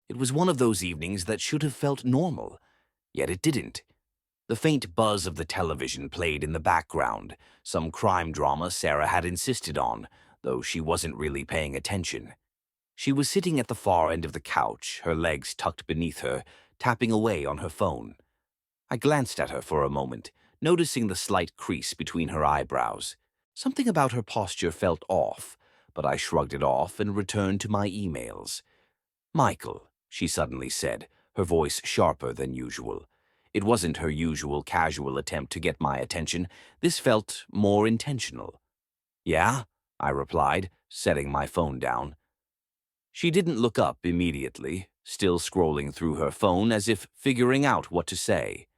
It was one of those evenings that should have felt normal, yet it didn't. The faint buzz of the television played in the background, some crime drama Sarah had insisted on, though she wasn't really paying attention. She was sitting at the far end of the couch, her legs tucked beneath her, tapping away on her phone. I glanced at her for a moment, noticing the slight crease between her eyebrows. Something about her posture felt off, but I shrugged it off and returned to my emails. "Michael," she suddenly said, her voice sharper than usual. It wasn't her usual casual attempt to get my attention. This felt more intentional. "Yeah?" I replied, setting my phone down. She didn't look up immediately, still scrolling through her phone as if figuring out what to say.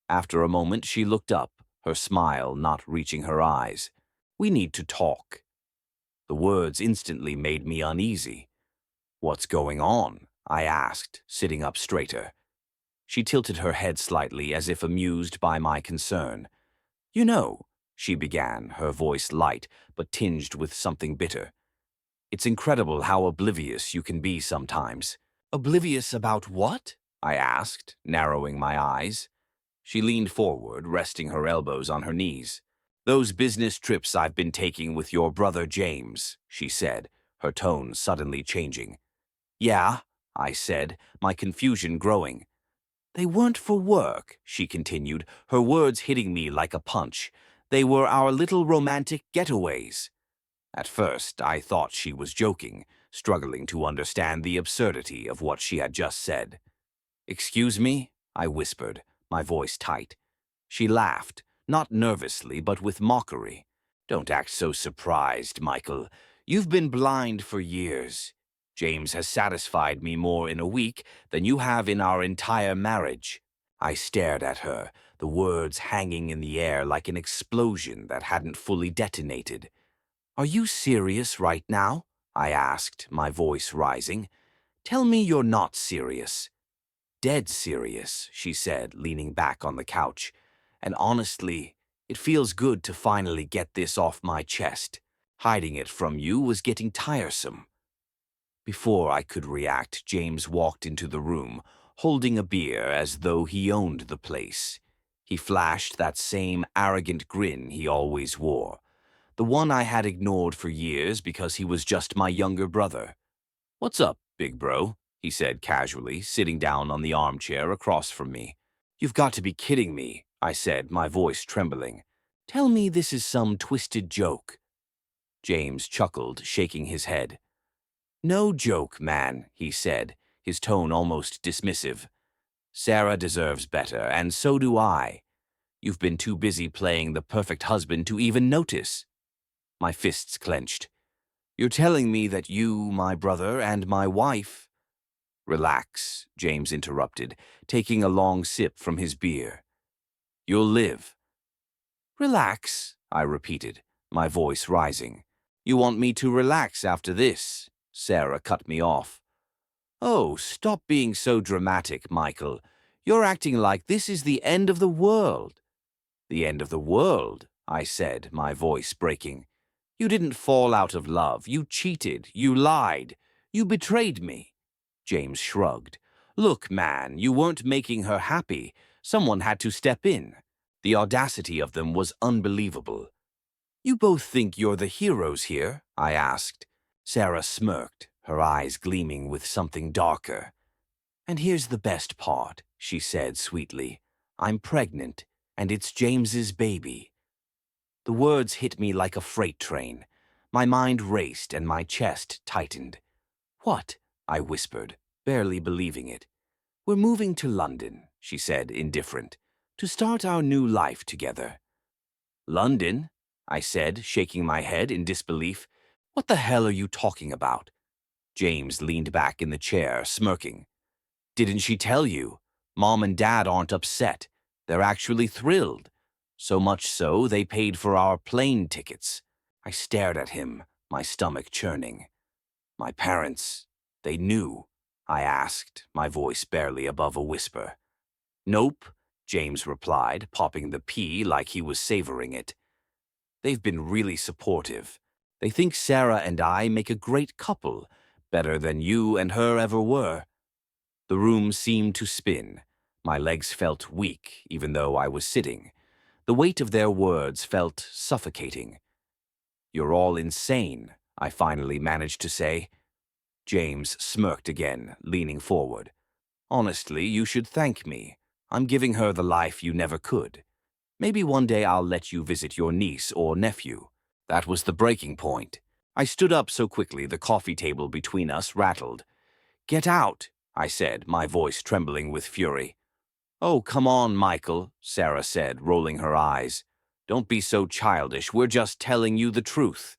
After a moment, she looked up, her smile not reaching her eyes. "We need to talk." The words instantly made me uneasy. "What's going on?" I asked, sitting up straighter. She tilted her head slightly as if amused by my concern. "You know," she began, her voice light but tinged with something bitter. "It's incredible how oblivious you can be sometimes." "Oblivious about what?" I asked, narrowing my eyes. She leaned forward, resting her elbows on her knees. "Those business trips I've been taking with your brother James," she said, her tone suddenly changing. "Yeah," I said, my confusion growing. "They weren't for work," she continued, her words hitting me like a punch. "They were our little romantic getaways." At first, I thought she was joking, struggling to understand the absurdity of what she had just said. "Excuse me?" I whispered, my voice tight. She laughed, not nervously but with mockery. "Don't act so surprised, Michael. You've been blind for years. James has satisfied me more in a week than you have in our entire marriage." I stared at her, the words hanging in the air like an explosion that hadn't fully detonated. "Are you serious right now?" I asked, my voice rising. "Tell me you're not serious." "Dead serious," she said, leaning back on the couch. "And honestly, it feels good to finally get this off my chest. Hiding it from you was getting tiresome." Before I could react, James walked into the room, holding a beer as though he owned the place. He flashed that same arrogant grin he always wore, the one I had ignored for years because he was just my younger brother. "What's up, big bro?" he said casually, sitting down on the armchair across from me. "You've got to be kidding me," I said, my voice trembling. "Tell me this is some twisted joke." James chuckled, shaking his head. "No joke, man," he said, his tone almost dismissive. "Sarah deserves better, and so do I. You've been too busy playing the perfect husband to even notice." My fists clenched. "You're telling me that you, my brother, and my wife—" "Relax," James interrupted, taking a long sip from his beer. "You'll live." "Relax," I repeated, my voice rising. "You want me to relax after this?" Sarah cut me off. "Oh, stop being so dramatic, Michael. You're acting like this is the end of the world." "The end of the world," I said, my voice breaking. "You didn't fall out of love. You cheated. You lied. You betrayed me." James shrugged. "Look, man, you weren't making her happy. Someone had to step in." The audacity of them was unbelievable. "You both think you're the heroes here?" I asked. Sarah smirked, her eyes gleaming with something darker. "And here's the best part," she said sweetly. "I'm pregnant, and it's James's baby." The words hit me like a freight train. My mind raced and my chest tightened. "What?" I whispered, barely believing it. "We're moving to London," she said, indifferent, "to start our new life together." "London?" I said, shaking my head in disbelief. "What the hell are you talking about?" James leaned back in the chair, smirking. "Didn't she tell you? Mom and Dad aren't upset. They're actually thrilled. So much so, they paid for our plane tickets." I stared at him, my stomach churning. "My parents, they knew?" I asked, my voice barely above a whisper. "Nope," James replied, popping the pea like he was savoring it. "They've been really supportive. They think Sarah and I make a great couple, better than you and her ever were." The room seemed to spin. My legs felt weak, even though I was sitting. The weight of their words felt suffocating. "You're all insane," I finally managed to say. James smirked again, leaning forward. "Honestly, you should thank me. I'm giving her the life you never could. Maybe one day I'll let you visit your niece or nephew." That was the breaking point. I stood up so quickly the coffee table between us rattled. "Get out," I said, my voice trembling with fury. "Oh, come on, Michael," Sarah said, rolling her eyes. "Don't be so childish. We're just telling you the truth."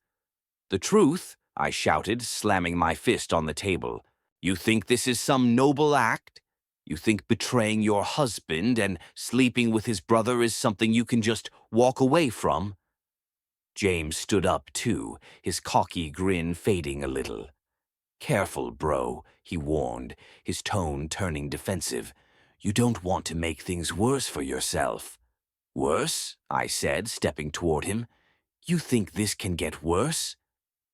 "The truth?" I shouted, slamming my fist on the table. "You think this is some noble act? You think betraying your husband and sleeping with his brother is something you can just walk away from?" James stood up, too, his cocky grin fading a little. "Careful, bro," he warned, his tone turning defensive. "You don't want to make things worse for yourself." "Worse?" I said, stepping toward him. "You think this can get worse?"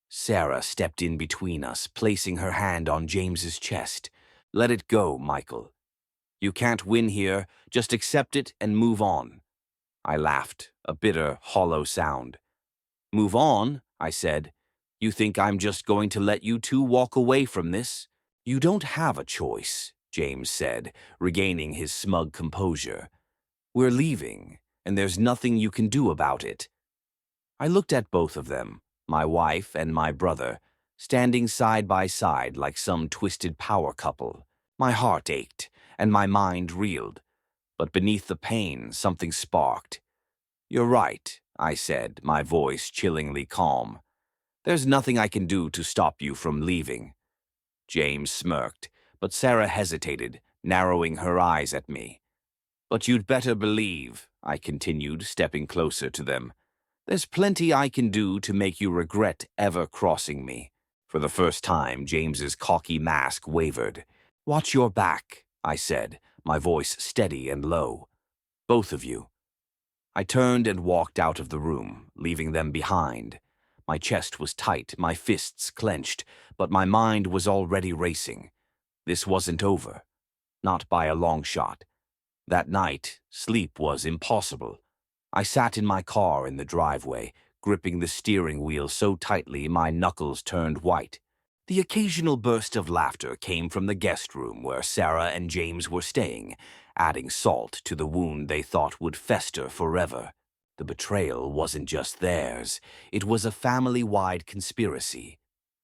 Sarah stepped in between us, placing her hand on James's chest. "Let it go, Michael. You can't win here. Just accept it and move on." I laughed, a bitter, hollow sound. "Move on?" I said. "You think I'm just going to let you two walk away from this?" "You don't have a choice," James said, regaining his smug composure. "We're leaving, and there's nothing you can do about it." I looked at both of them, my wife and my brother, standing side by side like some twisted power couple. My heart ached, and my mind reeled. But beneath the pain, something sparked. "You're right," I said, my voice chillingly calm. "There's nothing I can do to stop you from leaving." James smirked, but Sarah hesitated, narrowing her eyes at me. "But you'd better believe," I continued, stepping closer to them, "there's plenty I can do to make you regret ever crossing me." For the first time, James's cocky mask wavered. "Watch your back," I said, my voice steady and low. "Both of you." I turned and walked out of the room, leaving them behind. My chest was tight, my fists clenched, but my mind was already racing. This wasn't over. Not by a long shot. That night, sleep was impossible. I sat in my car in the driveway, gripping the steering wheel so tightly my knuckles turned white. The occasional burst of laughter came from the guest room where Sarah and James were staying, adding salt to the wound they thought would fester forever. The betrayal wasn't just theirs. It was a family-wide conspiracy.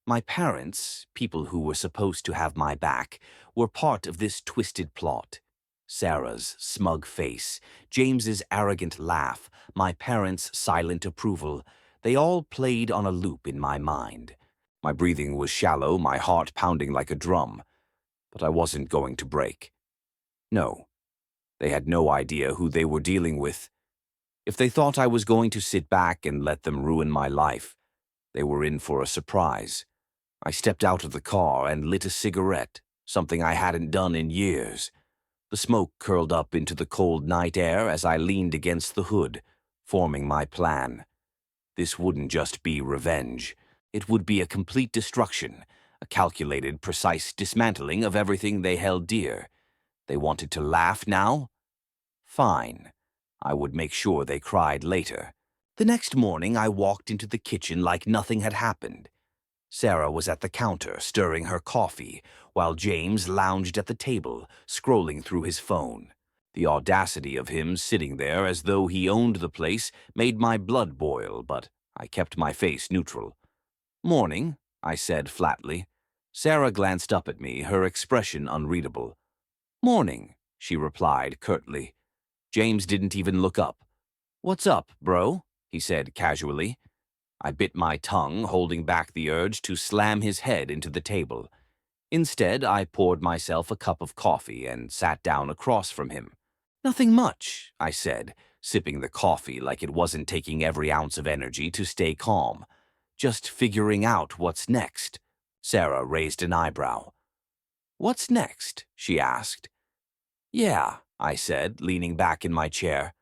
My parents, people who were supposed to have my back, were part of this twisted plot. Sarah's smug face, James's arrogant laugh, my parents' silent approval, they all played on a loop in my mind. My breathing was shallow, my heart pounding like a drum. But I wasn't going to break. No, they had no idea who they were dealing with. If they thought I was going to sit back and let them ruin my life, they were in for a surprise. I stepped out of the car and lit a cigarette, something I hadn't done in years. The smoke curled up into the cold night air as I leaned against the hood, forming my plan. This wouldn't just be revenge. It would be a complete destruction, a calculated, precise dismantling of everything they held dear. They wanted to laugh now? Fine. I would make sure they cried later. The next morning, I walked into the kitchen like nothing had happened. Sarah was at the counter, stirring her coffee, while James lounged at the table, scrolling through his phone. The audacity of him sitting there as though he owned the place made my blood boil, but I kept my face neutral. "Morning," I said flatly. Sarah glanced up at me, her expression unreadable. "Morning," she replied curtly. James didn't even look up. "What's up, bro?" he said casually. I bit my tongue, holding back the urge to slam his head into the table. Instead, I poured myself a cup of coffee and sat down across from him. "Nothing much," I said, sipping the coffee like it wasn't taking every ounce of energy to stay calm. "Just figuring out what's next." Sarah raised an eyebrow. "What's next?" she asked. "Yeah," I said, leaning back in my chair.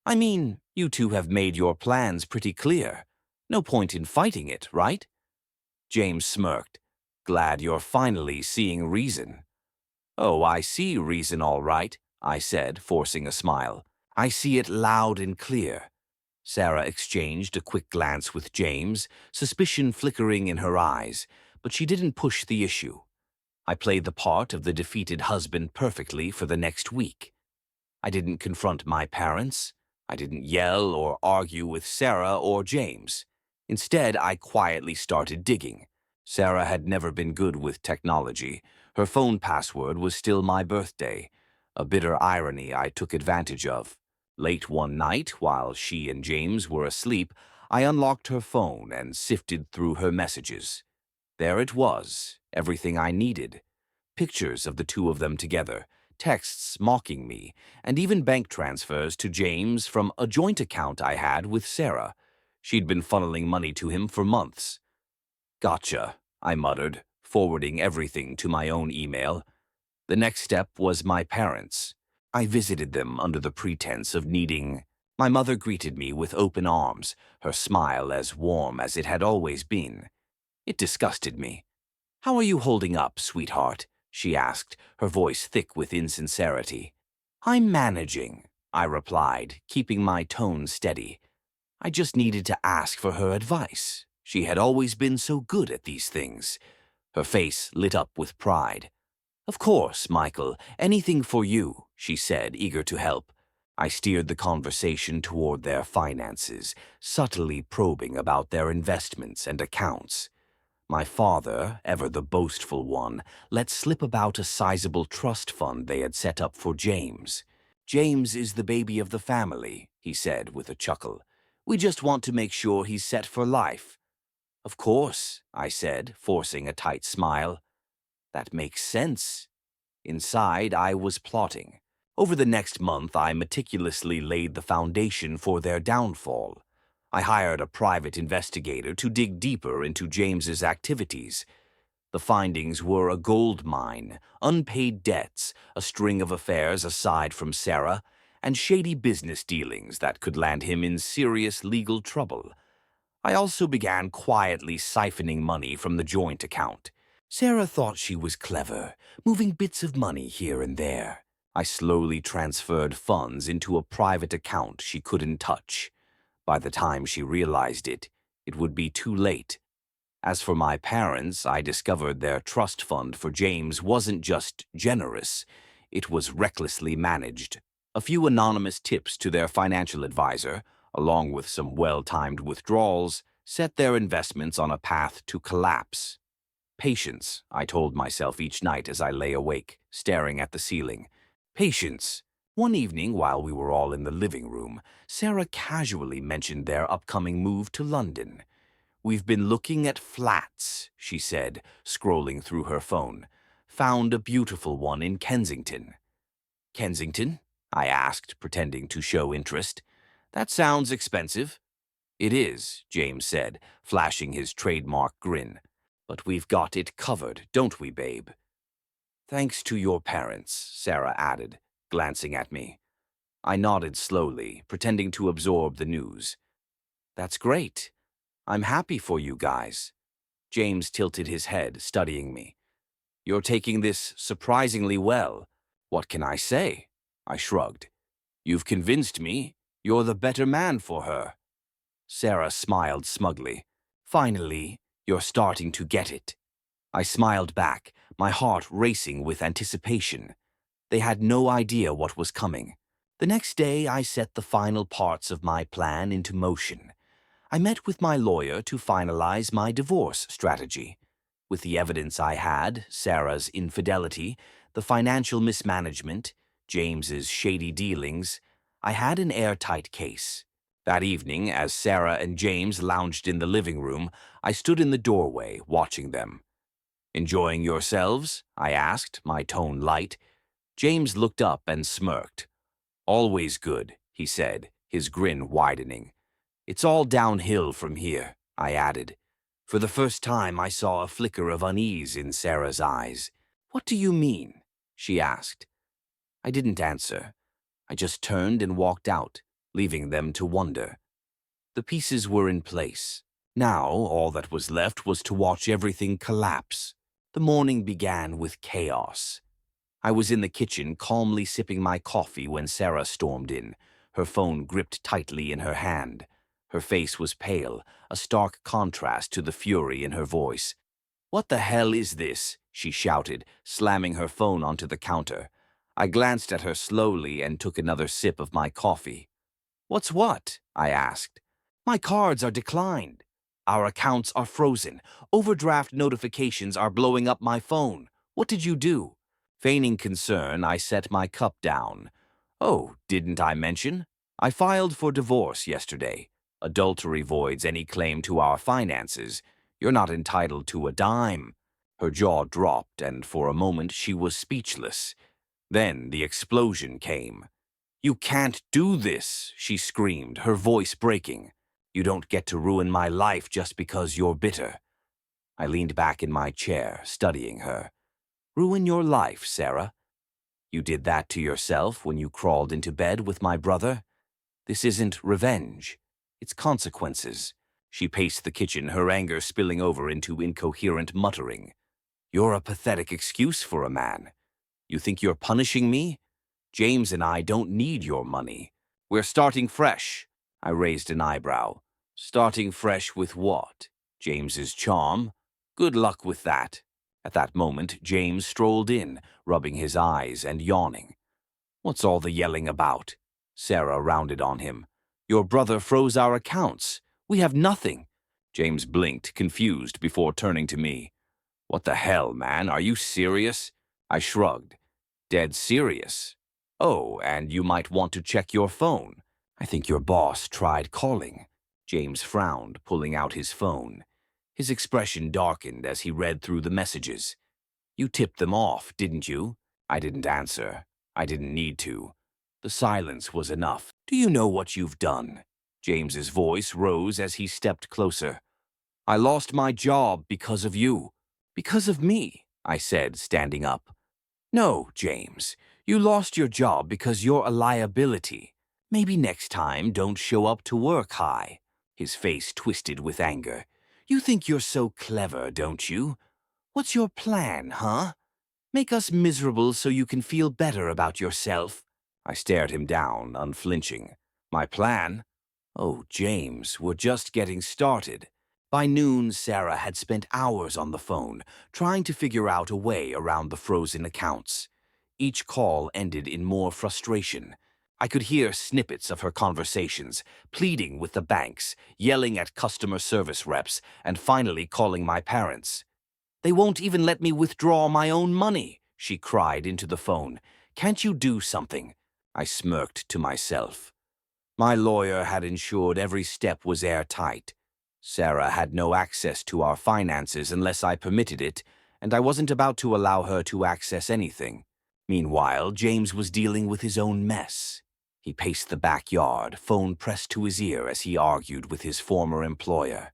"I mean, you two have made your plans pretty clear. No point in fighting it, right?" James smirked. "Glad you're finally seeing reason." Oh, I see reason all right, I said, forcing a smile. I see it loud and clear. Sarah exchanged a quick glance with James, suspicion flickering in her eyes, but she didn't push the issue. I played the part of the defeated husband perfectly for the next week. I didn't confront my parents. I didn't yell or argue with Sarah or James. Instead, I quietly started digging. Sarah had never been good with technology. Her phone password was still my birthday, a bitter irony I took advantage of. Late one night, while she and James were asleep, I unlocked her phone and sifted through her messages. There it was, everything I needed. Pictures of the two of them together, texts mocking me, and even bank transfers to James from a joint account I had with Sarah. She'd been funneling money to him for months. Gotcha, I muttered, forwarding everything to my own email. The next step was my parents. I visited them under the pretense of needing. My mother greeted me with open arms, her smile as warm as it had always been. It disgusted me. "How are you holding up, sweetheart?" she asked, her voice thick with insincerity. "I'm managing," I replied, keeping my tone steady. I just needed to ask for her advice. She had always been so good at these things. Her face lit up with pride. "Of course, Michael, anything for you," she said, eager to help. I steered the conversation toward their finances, subtly probing about their investments and accounts. My father, ever the boastful one, let slip about a sizable trust fund they had set up for James. "James is the baby of the family," he said with a chuckle. "We just want to make sure he's set for life." "Of course," I said, forcing a tight smile. "That makes sense." Inside, I was plotting. Over the next month, I meticulously laid the foundation for their downfall. I hired a private investigator to dig deeper into James's activities. The findings were a gold mine, unpaid debts, a string of affairs aside from Sarah, and shady business dealings that could land him in serious legal trouble. I also began quietly siphoning money from the joint account. Sarah thought she was clever, moving bits of money here and there. I slowly transferred funds into a private account she couldn't touch. By the time she realized it, it would be too late. As for my parents, I discovered their trust fund for James wasn't just generous, it was recklessly managed. A few anonymous tips to their financial advisor, along with some well-timed withdrawals, set their investments on a path to collapse. Patience, I told myself each night as I lay awake, staring at the ceiling. Patience. One evening, while we were all in the living room, Sarah casually mentioned their upcoming move to London. "We've been looking at flats," she said, scrolling through her phone. "Found a beautiful one in Kensington." "Kensington?" I asked, pretending to show interest. "That sounds expensive." "It is," James said, flashing his trademark grin. "But we've got it covered, don't we, babe?" "Thanks to your parents," Sarah added, glancing at me. I nodded slowly, pretending to absorb the news. "That's great. I'm happy for you guys." James tilted his head, studying me. "You're taking this surprisingly well. What can I say?" I shrugged. "You've convinced me. You're the better man for her." Sarah smiled smugly. "Finally, you're starting to get it." I smiled back, my heart racing with anticipation. They had no idea what was coming. The next day, I set the final parts of my plan into motion. I met with my lawyer to finalize my divorce strategy. With the evidence I had, Sarah's infidelity, the financial mismanagement, James's shady dealings, I had an airtight case. That evening, as Sarah and James lounged in the living room, I stood in the doorway, watching them. "Enjoying yourselves?" I asked, my tone light. James looked up and smirked. "Always good," he said, his grin widening. "It's all downhill from here," I added. For the first time, I saw a flicker of unease in Sarah's eyes. "What do you mean?" she asked. I didn't answer. I just turned and walked out, leaving them to wonder. The pieces were in place. Now, all that was left was to watch everything collapse. The morning began with chaos. I was in the kitchen, calmly sipping my coffee when Sarah stormed in, her phone gripped tightly in her hand. Her face was pale, a stark contrast to the fury in her voice. "What the hell is this?" she shouted, slamming her phone onto the counter. I glanced at her slowly and took another sip of my coffee. "What's what?" I asked. "My cards are declined. Our accounts are frozen. Overdraft notifications are blowing up my phone. What did you do?" Feigning concern, I set my cup down. "Oh, didn't I mention? I filed for divorce yesterday. Adultery voids any claim to our finances. You're not entitled to a dime." Her jaw dropped, and for a moment she was speechless. Then the explosion came. "You can't do this," she screamed, her voice breaking. "You don't get to ruin my life just because you're bitter." I leaned back in my chair, studying her. "Ruin your life, Sarah? You did that to yourself when you crawled into bed with my brother? This isn't revenge. It's consequences." She paced the kitchen, her anger spilling over into incoherent muttering. "You're a pathetic excuse for a man. You think you're punishing me? James and I don't need your money. We're starting fresh." I raised an eyebrow. "Starting fresh with what? James's charm? Good luck with that." At that moment, James strolled in, rubbing his eyes and yawning. "What's all the yelling about?" Sarah rounded on him. "Your brother froze our accounts. We have nothing." James blinked, confused, before turning to me. "What the hell, man? Are you serious?" I shrugged. "Dead serious. Oh, and you might want to check your phone. I think your boss tried calling." James frowned, pulling out his phone. His expression darkened as he read through the messages. "You tipped them off, didn't you?" I didn't answer. I didn't need to. The silence was enough. "Do you know what you've done?" James's voice rose as he stepped closer. "I lost my job because of you." "Because of me?" I said, standing up. "No, James. You lost your job because you're a liability. Maybe next time don't show up to work high." His face twisted with anger. "You think you're so clever, don't you? What's your plan, huh? Make us miserable so you can feel better about yourself?" I stared him down, unflinching. "My plan? Oh, James, we're just getting started." By noon, Sarah had spent hours on the phone, trying to figure out a way around the frozen accounts. Each call ended in more frustration. I could hear snippets of her conversations, pleading with the banks, yelling at customer service reps, and finally calling my parents. "They won't even let me withdraw my own money," she cried into the phone. "Can't you do something?" I smirked to myself. My lawyer had ensured every step was airtight. Sarah had no access to our finances unless I permitted it, and I wasn't about to allow her to access anything. Meanwhile, James was dealing with his own mess. He paced the backyard, phone pressed to his ear as he argued with his former employer.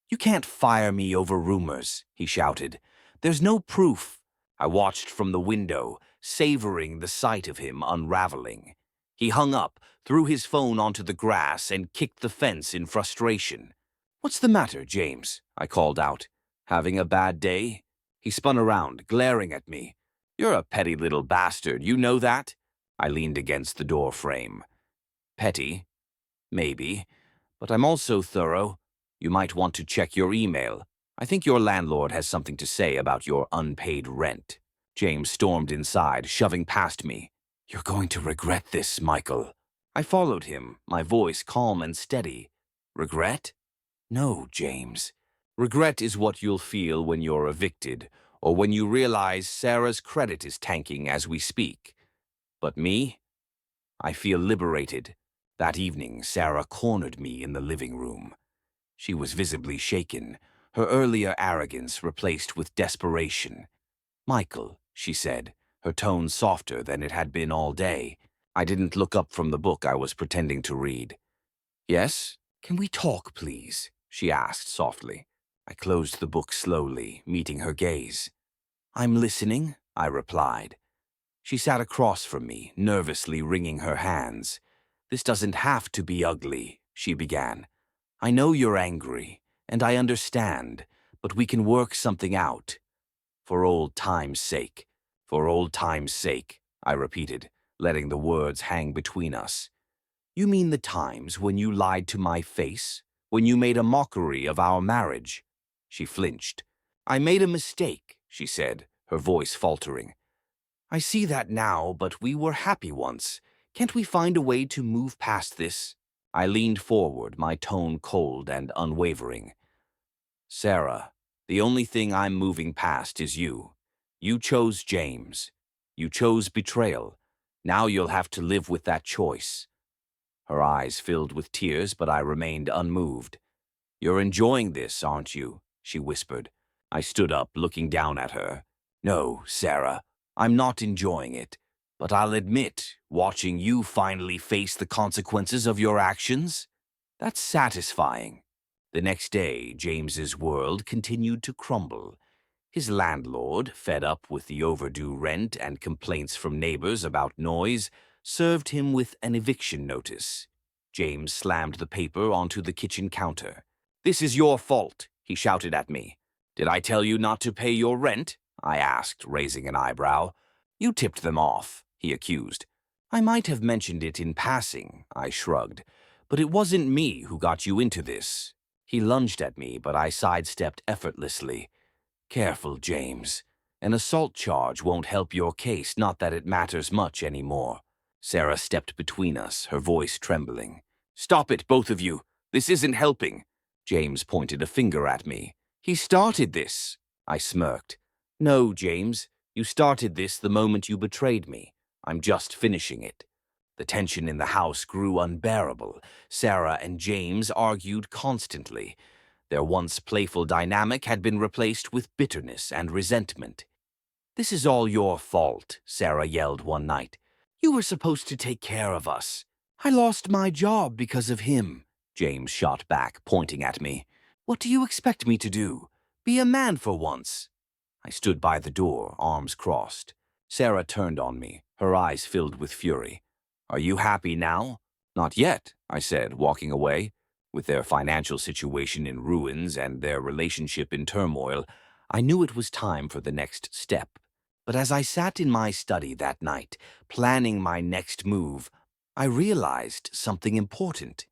"You can't fire me over rumors," he shouted. "There's no proof." I watched from the window, savoring the sight of him unraveling. He hung up, threw his phone onto the grass, and kicked the fence in frustration. "What's the matter, James?" I called out. "Having a bad day?" He spun around, glaring at me. "You're a petty little bastard, you know that?" I leaned against the door frame. "Petty? Maybe. But I'm also thorough. You might want to check your email. I think your landlord has something to say about your unpaid rent." James stormed inside, shoving past me. "You're going to regret this, Michael." I followed him, my voice calm and steady. "Regret? No, James. Regret is what you'll feel when you're evicted, or when you realize Sarah's credit is tanking as we speak. But me? I feel liberated." That evening, Sarah cornered me in the living room. She was visibly shaken, her earlier arrogance replaced with desperation. "Michael," she said, her tone softer than it had been all day. I didn't look up from the book I was pretending to read. "Yes? Can we talk, please?" she asked softly. I closed the book slowly, meeting her gaze. "I'm listening," I replied. She sat across from me, nervously wringing her hands. "This doesn't have to be ugly," she began. "I know you're angry, and I understand, but we can work something out. For old time's sake, For old time's sake, I repeated, letting the words hang between us. You mean the times when you lied to my face? When you made a mockery of our marriage? She flinched. I made a mistake, she said, her voice faltering. I see that now, but we were happy once. Can't we find a way to move past this? I leaned forward, my tone cold and unwavering. Sarah, the only thing I'm moving past is you. You chose James. You chose betrayal. Now you'll have to live with that choice. Her eyes filled with tears, but I remained unmoved. You're enjoying this, aren't you? She whispered. I stood up, looking down at her. No, Sarah, I'm not enjoying it. But I'll admit, watching you finally face the consequences of your actions, that's satisfying. The next day, James's world continued to crumble. His landlord, fed up with the overdue rent and complaints from neighbors about noise, served him with an eviction notice. James slammed the paper onto the kitchen counter. "This is your fault," he shouted at me. "Did I tell you not to pay your rent?" I asked, raising an eyebrow. "You tipped them off," he accused. "I might have mentioned it in passing," I shrugged. "But it wasn't me who got you into this." He lunged at me, but I sidestepped effortlessly. "Careful, James. An assault charge won't help your case, not that it matters much anymore." Sarah stepped between us, her voice trembling. "Stop it, both of you. This isn't helping." James pointed a finger at me. "He started this." I smirked. "No, James. You started this the moment you betrayed me. I'm just finishing it." The tension in the house grew unbearable. Sarah and James argued constantly. Their once playful dynamic had been replaced with bitterness and resentment. "This is all your fault," Sarah yelled one night. "You were supposed to take care of us." "I lost my job because of him," James shot back, pointing at me. "What do you expect me to do? Be a man for once." I stood by the door, arms crossed. Sarah turned on me, her eyes filled with fury. "Are you happy now?" "Not yet," I said, walking away. With their financial situation in ruins and their relationship in turmoil, I knew it was time for the next step. But as I sat in my study that night, planning my next move, I realized something important.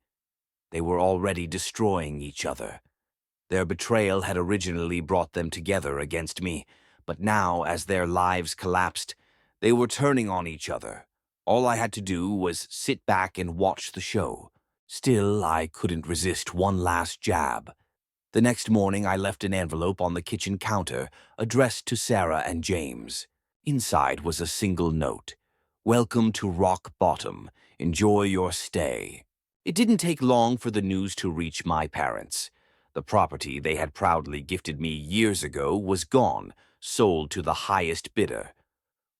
They were already destroying each other. Their betrayal had originally brought them together against me, but now, as their lives collapsed, they were turning on each other. All I had to do was sit back and watch the show. Still, I couldn't resist one last jab. The next morning, I left an envelope on the kitchen counter addressed to Sarah and James. Inside was a single note. "Welcome to Rock Bottom. Enjoy your stay." It didn't take long for the news to reach my parents. The property they had proudly gifted me years ago was gone, sold to the highest bidder.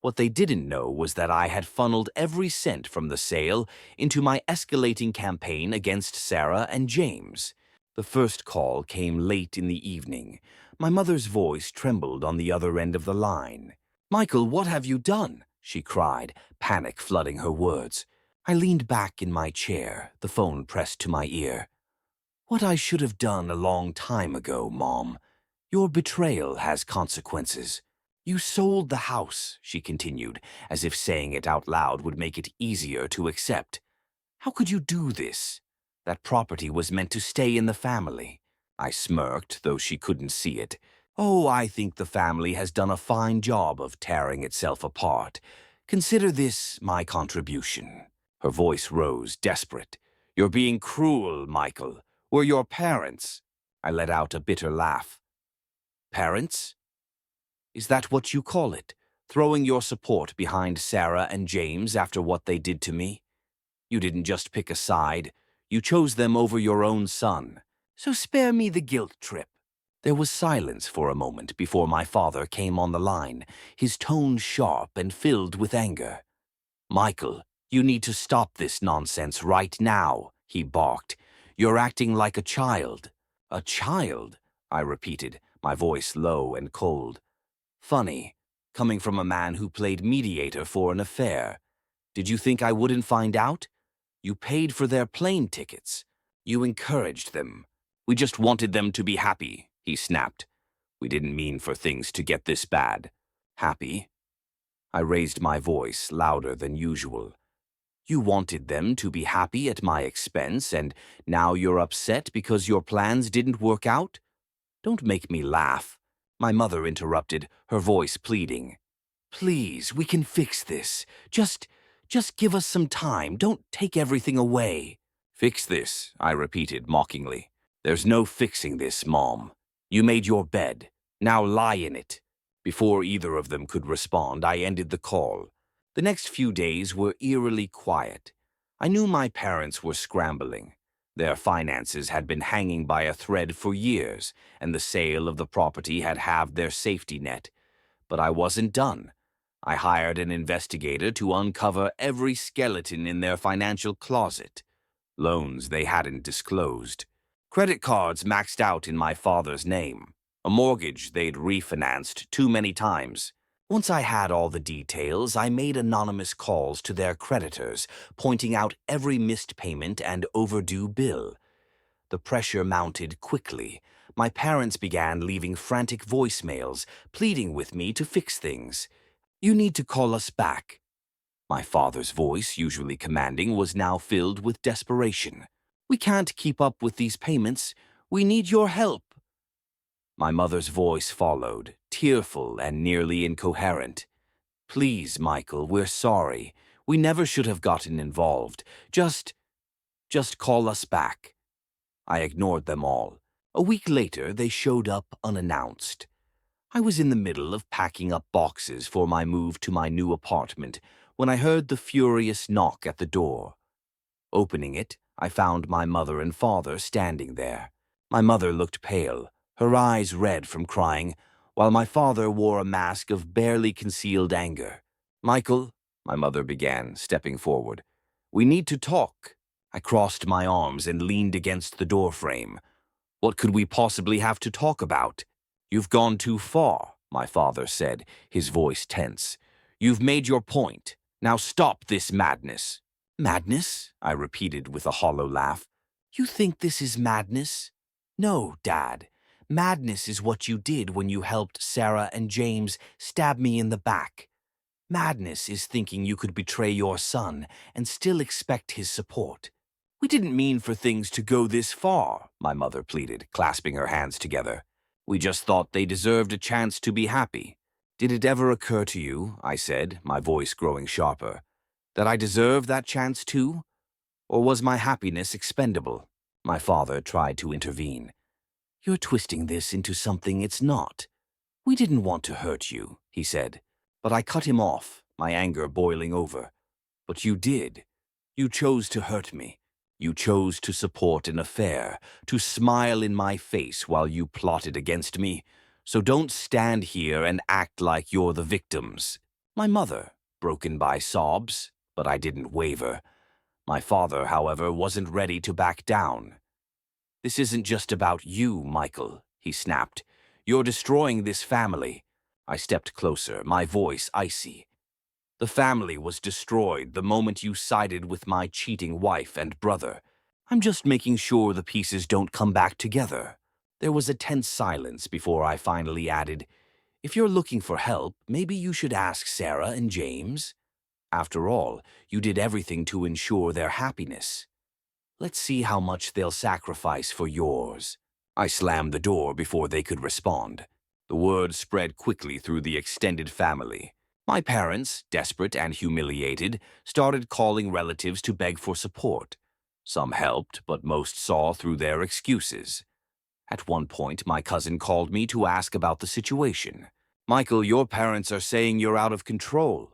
What they didn't know was that I had funneled every cent from the sale into my escalating campaign against Sarah and James. The first call came late in the evening. My mother's voice trembled on the other end of the line. "Michael, what have you done?" she cried, panic flooding her words. I leaned back in my chair, the phone pressed to my ear. "What I should have done a long time ago, Mom. Your betrayal has consequences." "You sold the house," she continued, as if saying it out loud would make it easier to accept. "How could you do this? That property was meant to stay in the family." I smirked, though she couldn't see it. "Oh, I think the family has done a fine job of tearing itself apart. Consider this my contribution." Her voice rose, desperate. "You're being cruel, Michael. We're your parents." I let out a bitter laugh. "Parents? Is that what you call it? Throwing your support behind Sarah and James after what they did to me? You didn't just pick a side. You chose them over your own son. So spare me the guilt trip." There was silence for a moment before my father came on the line, his tone sharp and filled with anger. "Michael, you need to stop this nonsense right now," he barked. "You're acting like a child." "A child?" I repeated, my voice low and cold. "Funny, coming from a man who played mediator for an affair. Did you think I wouldn't find out? You paid for their plane tickets. You encouraged them. We just wanted them to be happy," he snapped. "We didn't mean for things to get this bad." "Happy? I raised my voice louder than usual. You wanted them to be happy at my expense, and now you're upset because your plans didn't work out? Don't make me laugh. My mother interrupted, her voice pleading. Please, we can fix this. Just give us some time. Don't take everything away. Fix this, I repeated mockingly. There's no fixing this, Mom. You made your bed. Now lie in it. Before either of them could respond, I ended the call. The next few days were eerily quiet. I knew my parents were scrambling. Their finances had been hanging by a thread for years, and the sale of the property had halved their safety net. But I wasn't done. I hired an investigator to uncover every skeleton in their financial closet. Loans they hadn't disclosed. Credit cards maxed out in my father's name. A mortgage they'd refinanced too many times. Once I had all the details, I made anonymous calls to their creditors, pointing out every missed payment and overdue bill. The pressure mounted quickly. My parents began leaving frantic voicemails, pleading with me to fix things. You need to call us back. My father's voice, usually commanding, was now filled with desperation. We can't keep up with these payments. We need your help. My mother's voice followed, tearful and nearly incoherent. Please, Michael, we're sorry. We never should have gotten involved. Just call us back. I ignored them all. A week later, they showed up unannounced. I was in the middle of packing up boxes for my move to my new apartment when I heard the furious knock at the door. Opening it, I found my mother and father standing there. My mother looked pale, her eyes red from crying, while my father wore a mask of barely concealed anger. Michael, my mother began, stepping forward. We need to talk. I crossed my arms and leaned against the doorframe. What could we possibly have to talk about? You've gone too far, my father said, his voice tense. You've made your point. Now stop this madness. Madness? I repeated with a hollow laugh. You think this is madness? No, Dad. Madness is what you did when you helped Sarah and James stab me in the back. Madness is thinking you could betray your son and still expect his support. We didn't mean for things to go this far, my mother pleaded, clasping her hands together. We just thought they deserved a chance to be happy. Did it ever occur to you, I said, my voice growing sharper, that I deserved that chance too? Or was my happiness expendable? My father tried to intervene. You're twisting this into something it's not. We didn't want to hurt you, he said. But I cut him off, my anger boiling over. But you did. You chose to hurt me. You chose to support an affair, to smile in my face while you plotted against me. So don't stand here and act like you're the victims. My mother, broken by sobs, but I didn't waver. My father, however, wasn't ready to back down. This isn't just about you, Michael, he snapped. You're destroying this family. I stepped closer, my voice icy. The family was destroyed the moment you sided with my cheating wife and brother. I'm just making sure the pieces don't come back together. There was a tense silence before I finally added, if you're looking for help, maybe you should ask Sarah and James. After all, you did everything to ensure their happiness. Let's see how much they'll sacrifice for yours. I slammed the door before they could respond. The word spread quickly through the extended family. My parents, desperate and humiliated, started calling relatives to beg for support. Some helped, but most saw through their excuses. At one point, my cousin called me to ask about the situation. Michael, your parents are saying you're out of control.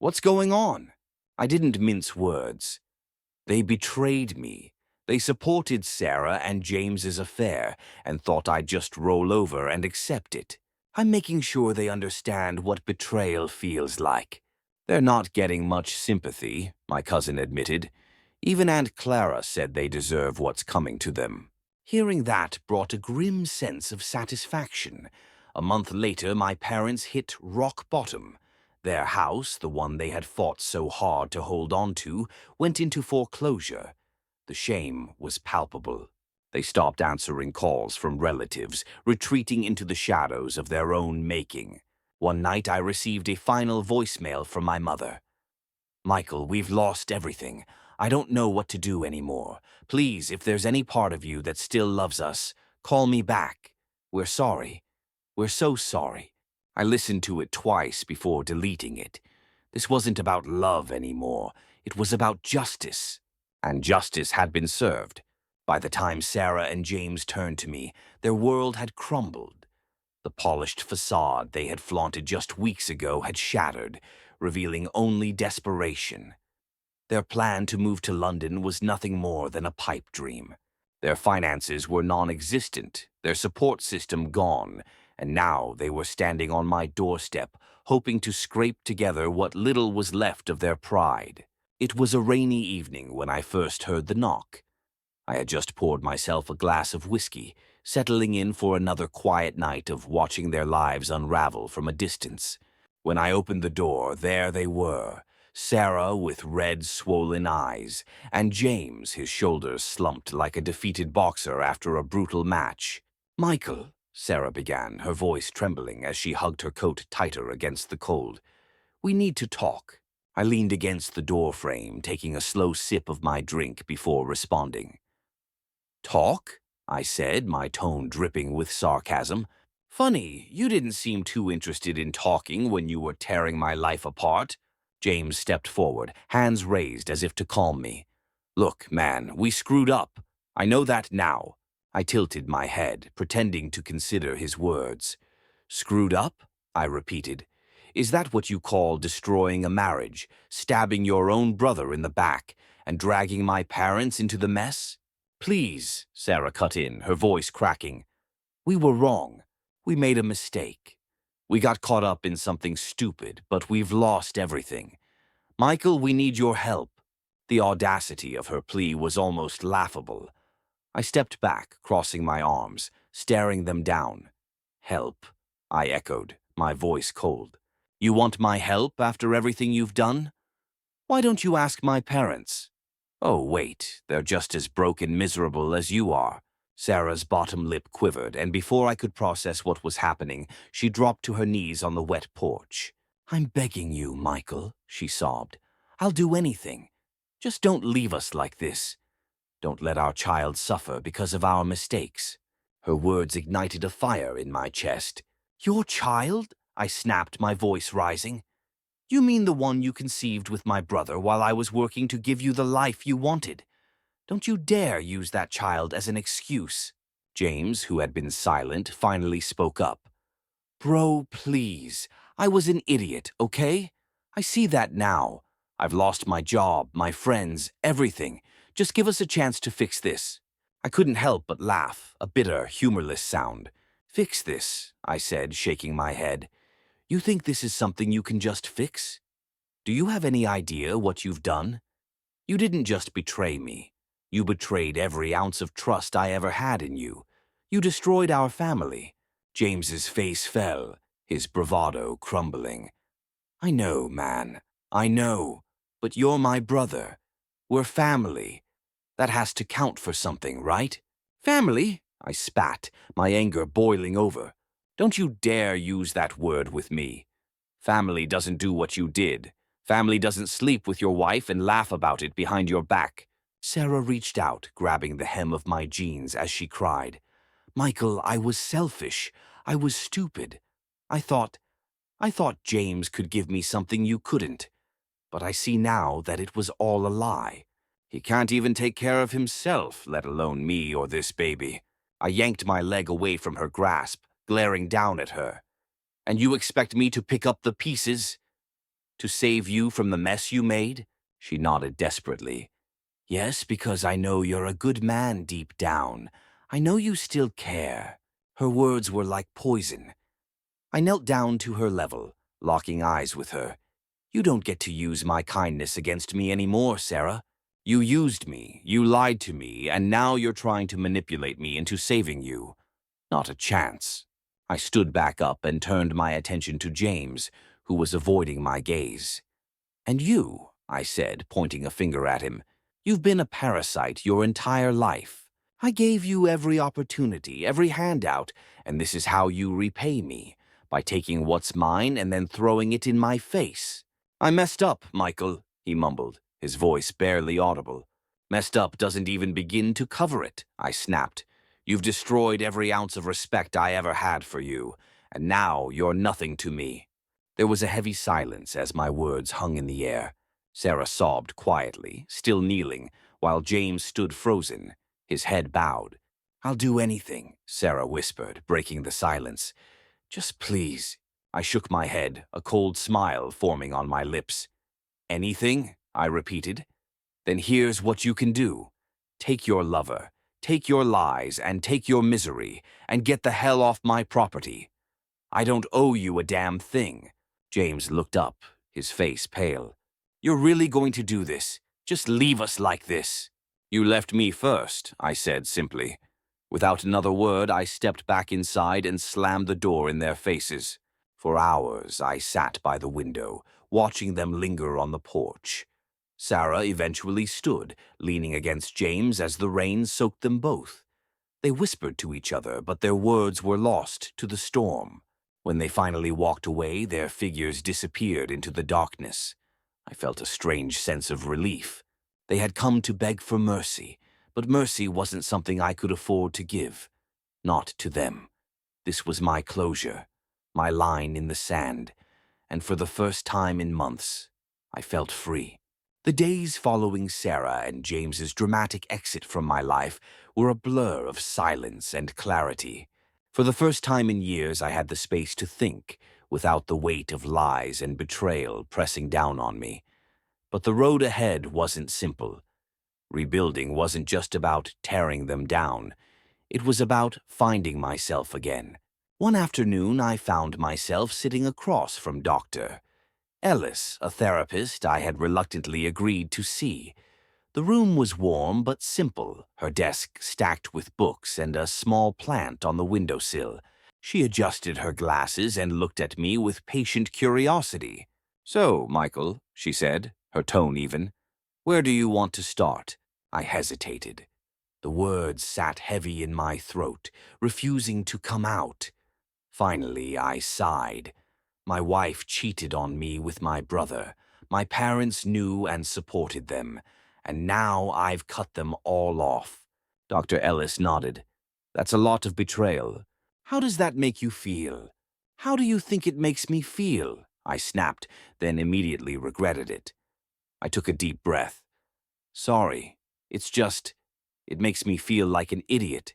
What's going on? I didn't mince words. They betrayed me. They supported Sarah and James's affair and thought I'd just roll over and accept it. I'm making sure they understand what betrayal feels like. They're not getting much sympathy, my cousin admitted. Even Aunt Clara said they deserve what's coming to them. Hearing that brought a grim sense of satisfaction. A month later, my parents hit rock bottom. Their house, the one they had fought so hard to hold on to, went into foreclosure. The shame was palpable. They stopped answering calls from relatives, retreating into the shadows of their own making. One night I received a final voicemail from my mother. "Michael, we've lost everything. I don't know what to do anymore. Please, if there's any part of you that still loves us, call me back. We're sorry. We're so sorry." I listened to it twice before deleting it. This wasn't about love anymore. It was about justice. And justice had been served. By the time Sarah and James turned to me, their world had crumbled. The polished facade they had flaunted just weeks ago had shattered, revealing only desperation. Their plan to move to London was nothing more than a pipe dream. Their finances were non-existent, their support system gone, and now they were standing on my doorstep, hoping to scrape together what little was left of their pride. It was a rainy evening when I first heard the knock. I had just poured myself a glass of whiskey, settling in for another quiet night of watching their lives unravel from a distance. When I opened the door, there they were, Sarah with red, swollen eyes, and James, his shoulders slumped like a defeated boxer after a brutal match. "Michael," Sarah began, her voice trembling as she hugged her coat tighter against the cold. "We need to talk." I leaned against the door frame, taking a slow sip of my drink before responding. "Talk?" I said, my tone dripping with sarcasm. "Funny, you didn't seem too interested in talking when you were tearing my life apart." James stepped forward, hands raised as if to calm me. "Look, man, we screwed up. I know that now." I tilted my head, pretending to consider his words. "Screwed up?" I repeated. "Is that what you call destroying a marriage, stabbing your own brother in the back, and dragging my parents into the mess?" "Please," Sarah cut in, her voice cracking. "We were wrong. We made a mistake. We got caught up in something stupid, but we've lost everything. Michael, we need your help." The audacity of her plea was almost laughable. I stepped back, crossing my arms, staring them down. "Help," I echoed, my voice cold. "You want my help after everything you've done? Why don't you ask my parents?" "Oh, wait, they're just as broke and miserable as you are." Sarah's bottom lip quivered, and before I could process what was happening, she dropped to her knees on the wet porch. "I'm begging you, Michael," she sobbed. "I'll do anything. Just don't leave us like this. Don't let our child suffer because of our mistakes." Her words ignited a fire in my chest. "Your child?" I snapped, my voice rising. "You mean the one you conceived with my brother while I was working to give you the life you wanted? Don't you dare use that child as an excuse." James, who had been silent, finally spoke up. "Bro, please. I was an idiot, okay? I see that now. I've lost my job, my friends, everything. Just give us a chance to fix this." I couldn't help but laugh, a bitter, humorless sound. "Fix this," I said, shaking my head. "You think this is something you can just fix? Do you have any idea what you've done? You didn't just betray me. You betrayed every ounce of trust I ever had in you. You destroyed our family." James's face fell, his bravado crumbling. "I know, man. I know. But you're my brother. We're family. That has to count for something, right?" "Family?" I spat, my anger boiling over. "Don't you dare use that word with me. Family doesn't do what you did. Family doesn't sleep with your wife and laugh about it behind your back." Sarah reached out, grabbing the hem of my jeans as she cried. "Michael, I was selfish. I was stupid. I thought James could give me something you couldn't. But I see now that it was all a lie. He can't even take care of himself, let alone me or this baby." I yanked my leg away from her grasp, glaring down at her. "And you expect me to pick up the pieces? To save you from the mess you made?" She nodded desperately. "Yes, because I know you're a good man deep down. I know you still care." Her words were like poison. I knelt down to her level, locking eyes with her. "You don't get to use my kindness against me anymore, Sarah. You used me, you lied to me, and now you're trying to manipulate me into saving you. Not a chance." I stood back up and turned my attention to James, who was avoiding my gaze. "And you," I said, pointing a finger at him, "you've been a parasite your entire life. I gave you every opportunity, every handout, and this is how you repay me, by taking what's mine and then throwing it in my face. I messed up, Michael, he mumbled, his voice barely audible. Messed up doesn't even begin to cover it, I snapped. You've destroyed every ounce of respect I ever had for you, and now you're nothing to me. There was a heavy silence as my words hung in the air. Sarah sobbed quietly, still kneeling, while James stood frozen, his head bowed. I'll do anything, Sarah whispered, breaking the silence. Just please. I shook my head, a cold smile forming on my lips. Anything? I repeated. Then here's what you can do. Take your lover, take your lies, and take your misery, and get the hell off my property. I don't owe you a damn thing. James looked up, his face pale. You're really going to do this? Just leave us like this. You left me first, I said simply. Without another word, I stepped back inside and slammed the door in their faces. For hours, I sat by the window, watching them linger on the porch. Sarah eventually stood, leaning against James as the rain soaked them both. They whispered to each other, but their words were lost to the storm. When they finally walked away, their figures disappeared into the darkness. I felt a strange sense of relief. They had come to beg for mercy, but mercy wasn't something I could afford to give. Not to them. This was my closure, my line in the sand, and for the first time in months, I felt free. The days following Sarah and James's dramatic exit from my life were a blur of silence and clarity. For the first time in years, I had the space to think, without the weight of lies and betrayal pressing down on me. But the road ahead wasn't simple. Rebuilding wasn't just about tearing them down. It was about finding myself again. One afternoon, I found myself sitting across from Dr. Ellis, a therapist I had reluctantly agreed to see. The room was warm but simple, her desk stacked with books and a small plant on the windowsill. She adjusted her glasses and looked at me with patient curiosity. So, Michael, she said, her tone even, where do you want to start? I hesitated. The words sat heavy in my throat, refusing to come out. Finally, I sighed. My wife cheated on me with my brother. My parents knew and supported them, and now I've cut them all off. Dr. Ellis nodded. That's a lot of betrayal. How does that make you feel? How do you think it makes me feel? I snapped, then immediately regretted it. I took a deep breath. Sorry, it makes me feel like an idiot,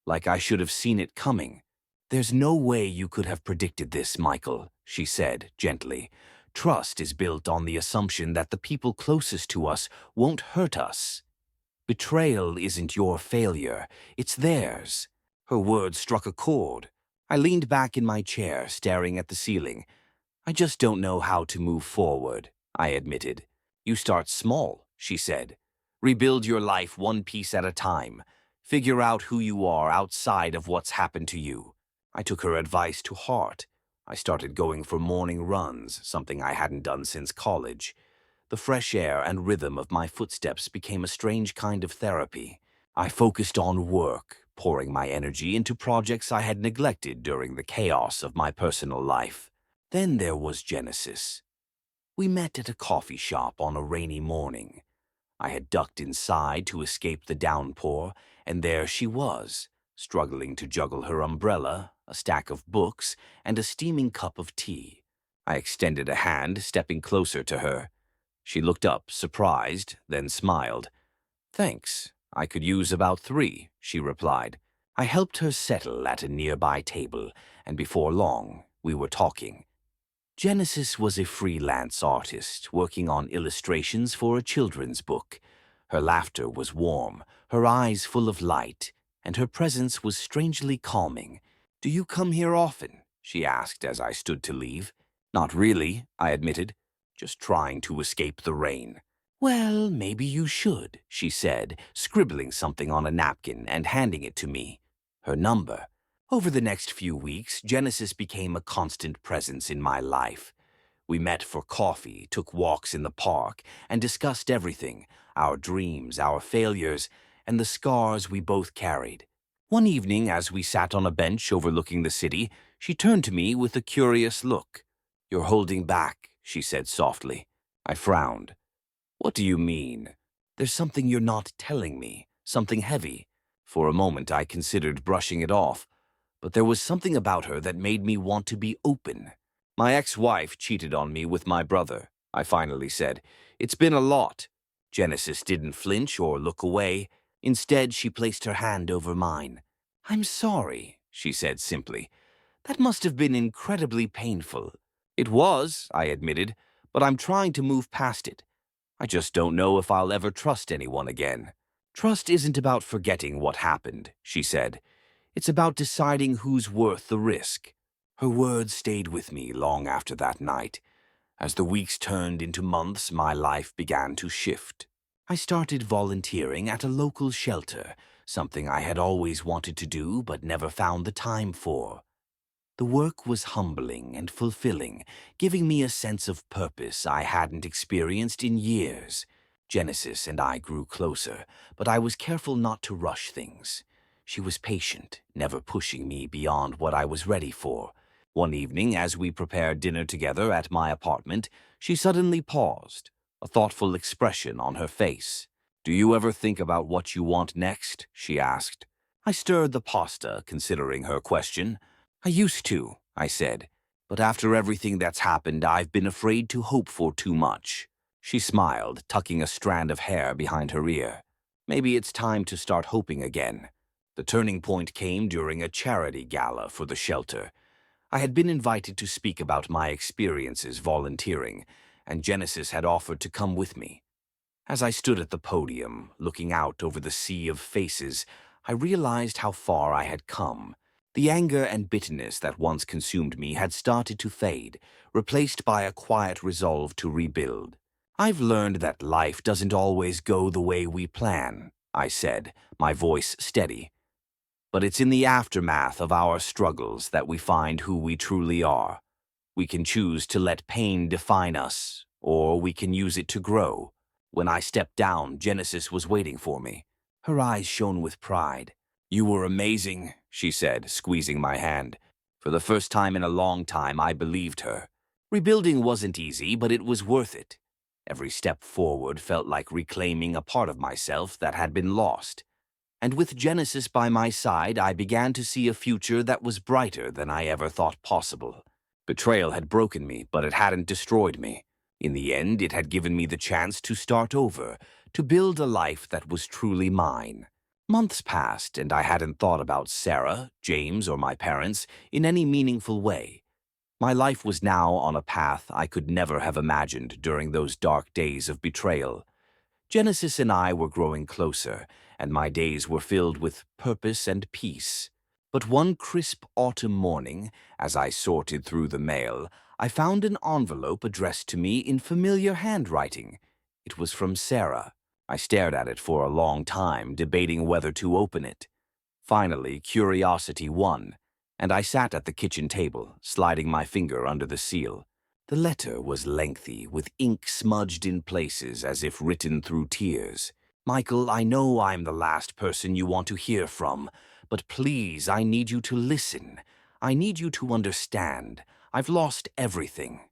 like I should have seen it coming. There's no way you could have predicted this, Michael, she said gently. Trust is built on the assumption that the people closest to us won't hurt us. Betrayal isn't your failure, it's theirs. Her words struck a chord. I leaned back in my chair, staring at the ceiling. I just don't know how to move forward, I admitted. You start small, she said. Rebuild your life one piece at a time. Figure out who you are outside of what's happened to you. I took her advice to heart. I started going for morning runs, something I hadn't done since college. The fresh air and rhythm of my footsteps became a strange kind of therapy. I focused on work, pouring my energy into projects I had neglected during the chaos of my personal life. Then there was Genesis. We met at a coffee shop on a rainy morning. I had ducked inside to escape the downpour, and there she was, struggling to juggle her umbrella, a stack of books, and a steaming cup of tea. I extended a hand, stepping closer to her. She looked up, surprised, then smiled. Thanks. I could use about 3, she replied. I helped her settle at a nearby table, and before long, we were talking. Genesis was a freelance artist working on illustrations for a children's book. Her laughter was warm, her eyes full of light, and her presence was strangely calming. Do you come here often? She asked as I stood to leave. Not really, I admitted, just trying to escape the rain. Well, maybe you should, she said, scribbling something on a napkin and handing it to me. Her number. Over the next few weeks, Genesis became a constant presence in my life. We met for coffee, took walks in the park, and discussed everything, our dreams, our failures, and the scars we both carried. One evening, as we sat on a bench overlooking the city, she turned to me with a curious look. "You're holding back," she said softly. I frowned. "What do you mean?" "There's something you're not telling me, something heavy." For a moment I considered brushing it off, but there was something about her that made me want to be open. "My ex-wife cheated on me with my brother," I finally said. "It's been a lot." Genesis didn't flinch or look away. Instead, she placed her hand over mine. "I'm sorry," she said simply. "That must have been incredibly painful." "It was," I admitted, "but I'm trying to move past it. I just don't know if I'll ever trust anyone again." "Trust isn't about forgetting what happened," she said. "It's about deciding who's worth the risk." Her words stayed with me long after that night. As the weeks turned into months, my life began to shift. I started volunteering at a local shelter, something I had always wanted to do but never found the time for. The work was humbling and fulfilling, giving me a sense of purpose I hadn't experienced in years. Genesis and I grew closer, but I was careful not to rush things. She was patient, never pushing me beyond what I was ready for. One evening, as we prepared dinner together at my apartment, she suddenly paused, a thoughtful expression on her face. "Do you ever think about what you want next?" she asked. I stirred the pasta, considering her question. "I used to," I said, "but after everything that's happened, I've been afraid to hope for too much." She smiled, tucking a strand of hair behind her ear. "Maybe it's time to start hoping again." The turning point came during a charity gala for the shelter. I had been invited to speak about my experiences volunteering, and Genesis had offered to come with me. As I stood at the podium, looking out over the sea of faces, I realized how far I had come. The anger and bitterness that once consumed me had started to fade, replaced by a quiet resolve to rebuild. "I've learned that life doesn't always go the way we plan," I said, my voice steady. "But it's in the aftermath of our struggles that we find who we truly are. We can choose to let pain define us, or we can use it to grow." When I stepped down, Genesis was waiting for me. Her eyes shone with pride. "You were amazing," she said, squeezing my hand. For the first time in a long time, I believed her. Rebuilding wasn't easy, but it was worth it. Every step forward felt like reclaiming a part of myself that had been lost. And with Genesis by my side, I began to see a future that was brighter than I ever thought possible. Betrayal had broken me, but it hadn't destroyed me. In the end, it had given me the chance to start over, to build a life that was truly mine. Months passed, and I hadn't thought about Sarah, James, or my parents in any meaningful way. My life was now on a path I could never have imagined during those dark days of betrayal. Genesis and I were growing closer, and my days were filled with purpose and peace. But one crisp autumn morning, as I sorted through the mail, I found an envelope addressed to me in familiar handwriting. It was from Sarah. I stared at it for a long time, debating whether to open it. Finally, curiosity won, and I sat at the kitchen table, sliding my finger under the seal. The letter was lengthy, with ink smudged in places as if written through tears. "Michael, I know I'm the last person you want to hear from, but please, I need you to listen. I need you to understand. I've lost everything.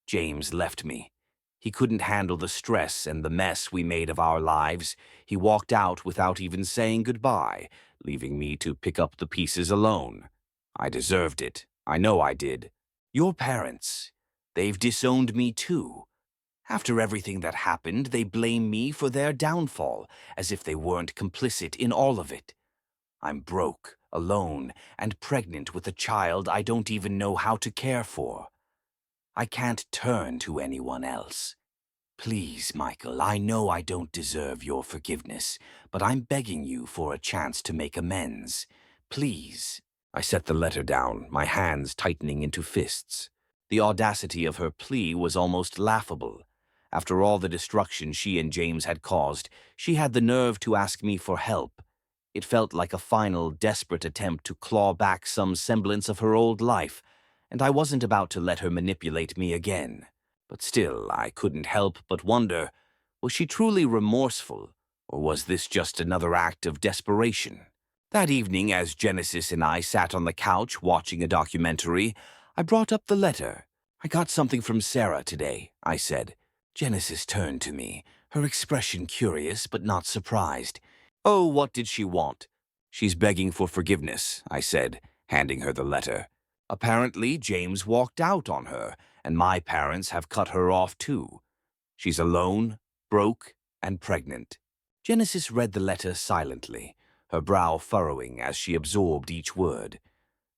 James left me. He couldn't handle the stress and the mess we made of our lives. He walked out without even saying goodbye, leaving me to pick up the pieces alone. I deserved it. I know I did. Your parents, they've disowned me too. After everything that happened, they blame me for their downfall, as if they weren't complicit in all of it. I'm broke, alone, and pregnant with a child I don't even know how to care for. I can't turn to anyone else. Please, Michael, I know I don't deserve your forgiveness, but I'm begging you for a chance to make amends. Please." I set the letter down, my hands tightening into fists. The audacity of her plea was almost laughable. After all the destruction she and James had caused, she had the nerve to ask me for help. It felt like a final, desperate attempt to claw back some semblance of her old life, and I wasn't about to let her manipulate me again. But still, I couldn't help but wonder, was she truly remorseful, or was this just another act of desperation? That evening, as Genesis and I sat on the couch watching a documentary, I brought up the letter. "I got something from Sarah today," I said. Genesis turned to me, her expression curious but not surprised. "Oh, what did she want?" "She's begging for forgiveness," I said, handing her the letter. "Apparently, James walked out on her, and my parents have cut her off too. She's alone, broke, and pregnant." Genesis read the letter silently, her brow furrowing as she absorbed each word.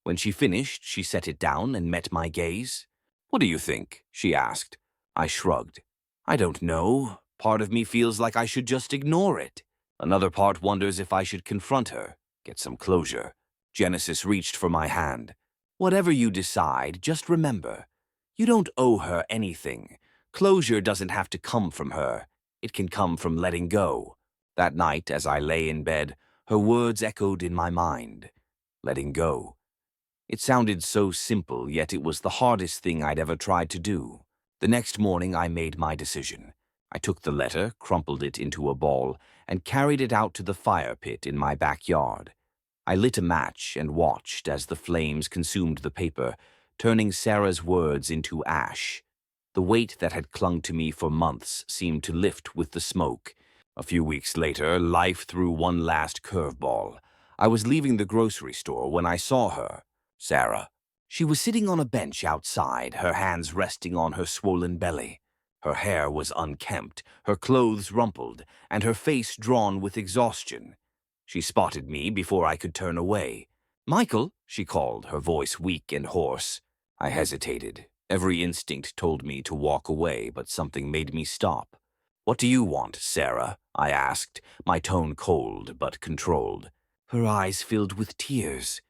When she finished, she set it down and met my gaze. "What do you think?" she asked. I shrugged. "I don't know. Part of me feels like I should just ignore it. Another part wonders if I should confront her, get some closure." Genesis reached for my hand. "Whatever you decide, just remember, you don't owe her anything. Closure doesn't have to come from her. It can come from letting go." That night, as I lay in bed, her words echoed in my mind. Letting go. It sounded so simple, yet it was the hardest thing I'd ever tried to do. The next morning, I made my decision. I took the letter, crumpled it into a ball, and carried it out to the fire pit in my backyard. I lit a match and watched as the flames consumed the paper, turning Sarah's words into ash. The weight that had clung to me for months seemed to lift with the smoke. A few weeks later, life threw one last curveball. I was leaving the grocery store when I saw her. Sarah. She was sitting on a bench outside, her hands resting on her swollen belly. Her hair was unkempt, her clothes rumpled, and her face drawn with exhaustion. She spotted me before I could turn away. "Michael," she called, her voice weak and hoarse. I hesitated. Every instinct told me to walk away, but something made me stop. "What do you want, Sarah?" I asked, my tone cold but controlled. Her eyes filled with tears.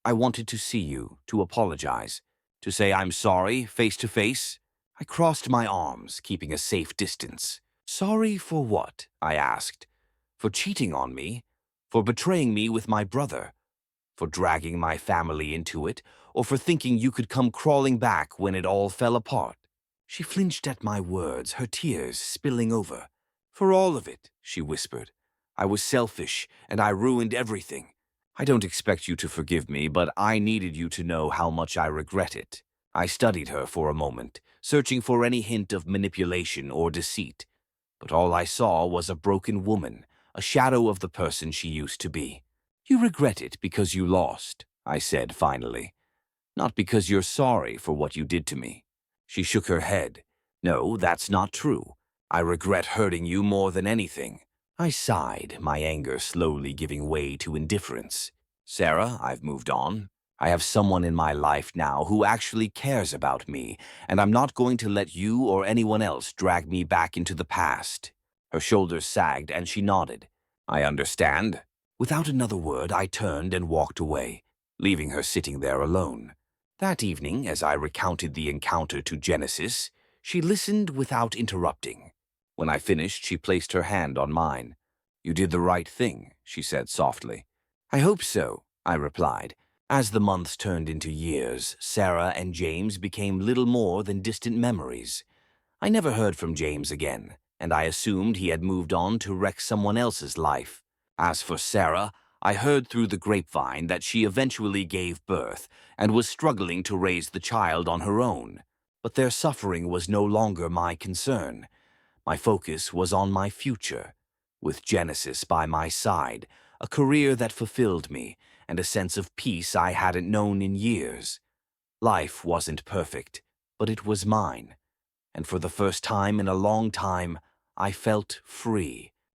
I wanted to see you, to apologize, to say I'm sorry, face to face." I crossed my arms, keeping a safe distance. "Sorry for what?" I asked. "For cheating on me? For betraying me with my brother? For dragging my family into it? Or for thinking you could come crawling back when it all fell apart?" She flinched at my words, her tears spilling over. "For all of it," she whispered. "I was selfish, and I ruined everything. I don't expect you to forgive me, but I needed you to know how much I regret it." I studied her for a moment, searching for any hint of manipulation or deceit. But all I saw was a broken woman, a shadow of the person she used to be. "You regret it because you lost," I said finally. "Not because you're sorry for what you did to me." She shook her head. "No, that's not true. I regret hurting you more than anything." I sighed, my anger slowly giving way to indifference. "Sarah, I've moved on. I have someone in my life now who actually cares about me, and I'm not going to let you or anyone else drag me back into the past." Her shoulders sagged and she nodded. "I understand." Without another word, I turned and walked away, leaving her sitting there alone. That evening, as I recounted the encounter to Genesis, she listened without interrupting. When I finished, she placed her hand on mine. "You did the right thing," she said softly. "I hope so," I replied. As the months turned into years, Sarah and James became little more than distant memories. I never heard from James again, and I assumed he had moved on to wreck someone else's life. As for Sarah, I heard through the grapevine that she eventually gave birth and was struggling to raise the child on her own. But their suffering was no longer my concern. My focus was on my future, with Genesis by my side, a career that fulfilled me, and a sense of peace I hadn't known in years. Life wasn't perfect, but it was mine, and for the first time in a long time, I felt free.